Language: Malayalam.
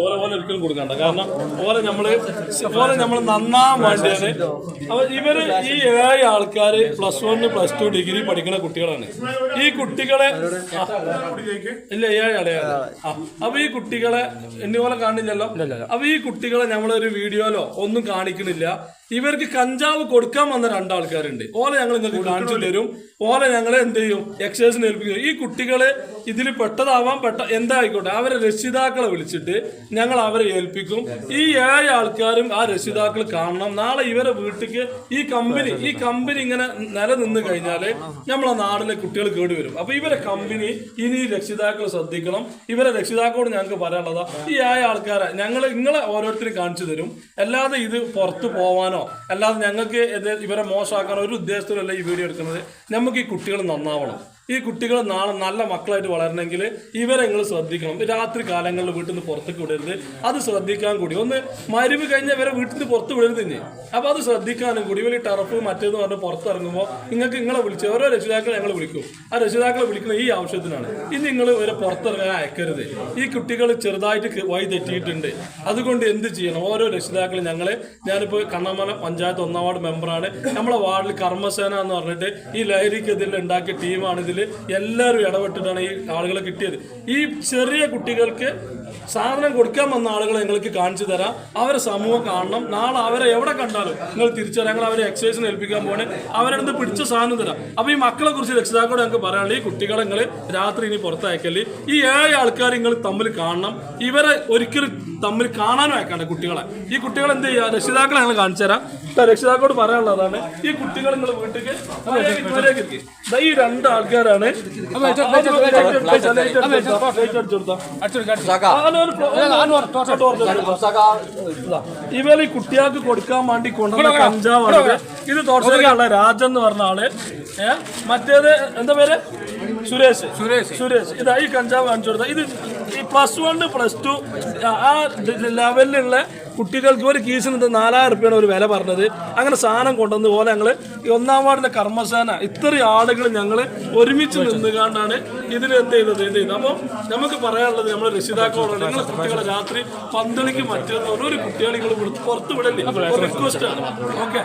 ഓരോ ഒരിക്കലും കൊടുക്കണ്ട. കാരണം ഓരോ നമ്മള് നന്നാൻ വേണ്ടിയാണ്. അപ്പൊ ഇവര് ഈ 7 ആൾക്കാര് +1 +2 ഡിഗ്രി പഠിക്കുന്ന കുട്ടികളാണ്. ഈ കുട്ടികളെ ഇല്ല 7 ആളെയാണ്. അപ്പൊ ഈ കുട്ടികളെ എന്നുപോലെ കാണില്ലല്ലോ. അപ്പൊ ഈ കുട്ടികളെ നമ്മളൊരു വീഡിയോയിലോ ഒന്നും കാണിക്കണില്ല. ഇവർക്ക് കഞ്ചാവ് കൊടുക്കാൻ വന്ന 2 ആൾക്കാരുണ്ട്. ഓലെ ഞങ്ങൾ നിങ്ങൾക്ക് കാണിച്ചു തരും. ഓലെ ഞങ്ങൾ എന്ത് ചെയ്യും, എക്സസൈസിന് ഏൽപ്പിക്കും. ഈ കുട്ടികള് ഇതിൽ പെട്ടതാവാൻ എന്തായിക്കോട്ടെ, അവരെ രക്ഷിതാക്കളെ വിളിച്ചിട്ട് ഞങ്ങൾ അവരെ ഏൽപ്പിക്കും. ഈ 7 ആൾക്കാരും ആ രക്ഷിതാക്കൾ കാണണം. നാളെ ഇവരെ വീട്ടിലേക്ക് ഈ കമ്പനി ഇങ്ങനെ നിലനിന്ന് കഴിഞ്ഞാല് നമ്മളെ നാടിലെ കുട്ടികൾ കേടുവരും. അപ്പൊ ഇവരെ കമ്പനി ഇനി രക്ഷിതാക്കൾ ശ്രദ്ധിക്കണം. ഇവരെ രക്ഷിതാക്കളോട് ഞങ്ങൾക്ക് പറയാനുള്ളതാ, ഈ 7 ആൾക്കാരെ നിങ്ങളെ ഓരോരുത്തരും കാണിച്ചു തരും. അല്ലാതെ ഇത് പുറത്തു പോവാനോ അല്ലാതെ ഞങ്ങൾക്ക് ഇവരെ മോശമാക്കാനോ ഒരു ഉദ്ദേശത്തിലല്ല ഈ വീഡിയോ എടുക്കുന്നത്. നമുക്ക് ഈ കുട്ടികൾ നന്നാവണം. ഈ കുട്ടികൾ നാളെ നല്ല മക്കളായിട്ട് വളരണമെങ്കിൽ ഇവരെ നിങ്ങൾ ശ്രദ്ധിക്കണം. രാത്രി കാലങ്ങളിൽ വീട്ടിൽ നിന്ന് പുറത്തേക്ക് വിടരുത്. അത് ശ്രദ്ധിക്കാൻ കൂടി ഒന്ന് മരുവ് കഴിഞ്ഞാൽ ഇവരെ വീട്ടിൽ നിന്ന് പുറത്ത് വിടരുത് ഇനി. അപ്പൊ അത് ശ്രദ്ധിക്കാനും കൂടി ഇവർ ടർഫ് മറ്റേന്ന് പറഞ്ഞ് പുറത്തിറങ്ങുമ്പോൾ നിങ്ങളെ വിളിച്ച് ഓരോ രക്ഷിതാക്കളെ ഞങ്ങൾ വിളിക്കും. ആ രക്ഷിതാക്കളെ വിളിക്കുന്ന ഈ ആവശ്യത്തിനാണ്. ഇനി നിങ്ങൾ ഇവരെ പുറത്തിറങ്ങാൻ അയക്കരുത്. ഈ കുട്ടികൾ ചെറുതായിട്ട് വഴി തെറ്റിയിട്ടുണ്ട്. അതുകൊണ്ട് എന്ത് ചെയ്യണം, ഓരോ രക്ഷിതാക്കളും ഞാനിപ്പോൾ കണ്ണമല പഞ്ചായത്ത് 1-ാം വാർഡ് മെമ്പറാണ്. നമ്മളെ വാർഡിൽ കർമ്മസേന എന്ന് പറഞ്ഞിട്ട് ഈ ലഹരിക്കെതിരെ ഉണ്ടാക്കിയ ടീമാണ്. ഇതിൽ എല്ലാവരും ഇടപെട്ടിട്ടാണ് ഈ ആളുകളെ കിട്ടിയത്. ഈ ചെറിയ കുട്ടികൾക്ക് സാധനം കൊടുക്കാൻ വന്ന ആളുകളെ നിങ്ങൾക്ക് കാണിച്ചു തരാം. അവരെ സമൂഹം കാണണം. നാളെ അവരെ എവിടെ കണ്ടാലും നിങ്ങൾ തിരിച്ചറിയാം. ഞങ്ങൾ അവരെ എക്സസൈസിന് ഏൽപ്പിക്കാൻ പോകണേ. അവരെടുത്ത് പിടിച്ച സാധനം തരാം. അപ്പൊ ഈ മക്കളെ കുറിച്ച് രക്ഷിതാക്കളോട് ഞങ്ങൾക്ക് പറയാനുള്ളത്, ഈ കുട്ടികളെ നിങ്ങൾ രാത്രി ഇനി പുറത്തയക്കല്. ഈ 7 ആൾക്കാർ നിങ്ങൾ തമ്മിൽ കാണണം. ഇവരെ ഒരിക്കലും തമ്മിൽ കാണാനും അയക്കാണ്ട് കുട്ടികളെ. ഈ കുട്ടികളെ എന്ത് ചെയ്യുക, രക്ഷിതാക്കളെ ഞങ്ങൾ കാണിച്ചു തരാം. രക്ഷിതാക്കളോട് പറയാനുള്ളതാണ്, ഈ കുട്ടികൾ നിങ്ങൾ വീട്ടിലേക്ക് ഈ 2 ആൾക്കാരാണ്. ഇവര് ഈ കുട്ടികൾക്ക് കൊടുക്കാൻ വേണ്ടി കൊണ്ടുവന്ന കഞ്ചാവാണ്. ഇത് തോട്ടത്തിലുള്ള രാജൻ എന്ന് പറഞ്ഞ ആള്. മറ്റേത് എന്താ പേര്, സുരേഷ്. ഇതാ ഈ കഞ്ചാവ് കാണിച്ചു കൊടുത്ത. ഇത് ഈ +1 +2 ആ ലെവലിലുള്ള കുട്ടികൾക്ക് ഒരു കേസിന് 4000 രൂപയാണ് ഒരു വില പറഞ്ഞത്. അങ്ങനെ സാധനം കൊണ്ടുവന്ന് പോലെ ഞങ്ങൾ 1-ാം വാർഡിലെ കർമ്മസേന ഇത്രയും ആളുകൾ ഞങ്ങൾ ഒരുമിച്ച് നിന്നുകൊണ്ടാണ് ഇതിന് എന്ത് ചെയ്തത്. അപ്പോൾ നമുക്ക് പറയാനുള്ളത്, നമ്മുടെ രക്ഷിതാക്കളോട് നിങ്ങളെ കുട്ടികളെ രാത്രി 12 മറ്റേന്ന് ഒരു കുട്ടികളെ നിങ്ങൾ പുറത്ത് വിടല്ലേ, റിക്വസ്റ്റ് ആണ്. ഓക്കെ.